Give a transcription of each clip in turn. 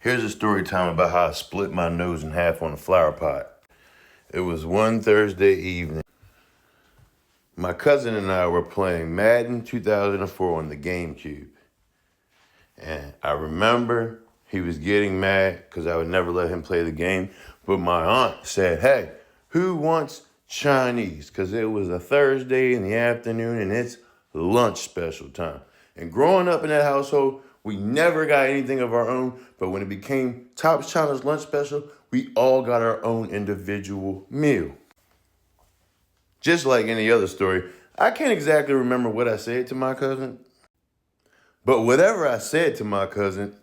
Here's a story time about how I split my nose in half on a flower pot. It was one Thursday evening. My cousin and I were playing Madden 2004 on the GameCube. And I remember he was getting mad because I would never let him play the game. But my aunt said, "Hey, who wants Chinese?" Because it was a Thursday in the afternoon and it's lunch special time. And growing up in that household, we never got anything of our own. But when it became Top's China's lunch special, we all got our own individual meal. Just like any other story, I can't exactly remember what I said to my cousin. But whatever I said to my cousin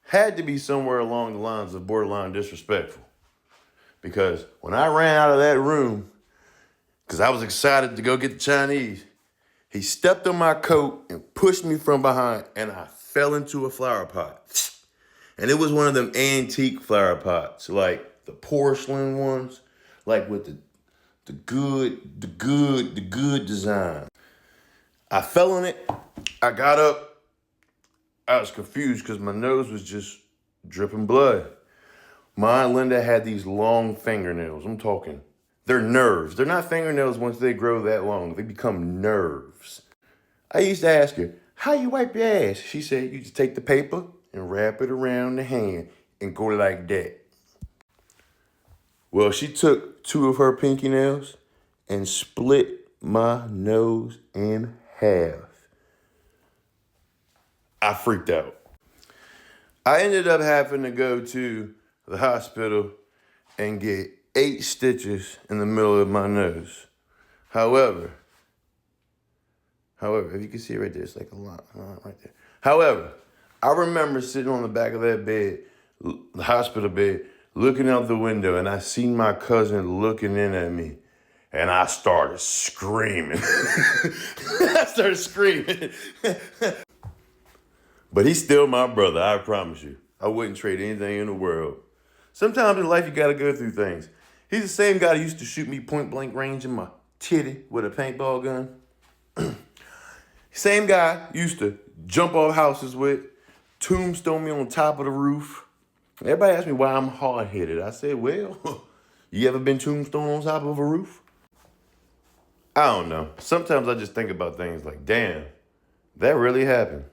had to be somewhere along the lines of borderline disrespectful. Because when I ran out of that room, because I was excited to go get the Chinese, he stepped on my coat and pushed me from behind, and I fell into a flower pot. And it was one of them antique flower pots, like the porcelain ones, like with the good design. I fell in it. I got up. I was confused because my nose was just dripping blood. My Aunt Linda had these long fingernails. I'm talking, they're nerves. They're not fingernails once they grow that long. They become nerves. I used to ask her, "How you wipe your ass?" She said, "You just take the paper and wrap it around the hand and go like that." Well, she took two of her pinky nails and split my nose in half. I freaked out. I ended up having to go to the hospital and get 8 stitches in the middle of my nose. However, if you can see it right there, it's like a line right there. However, I remember sitting on the back of that bed, the hospital bed, looking out the window, and I seen my cousin looking in at me, and I started screaming. But he's still my brother, I promise you. I wouldn't trade anything in the world. Sometimes in life, you gotta go through things. He's the same guy that used to shoot me point blank range in my titty with a paintball gun. Same guy used to jump off houses with, tombstone me on top of the roof. Everybody asks me why I'm hard-headed. I said, well, you ever been tombstone on top of a roof? I don't know. Sometimes I just think about things like, damn, that really happened.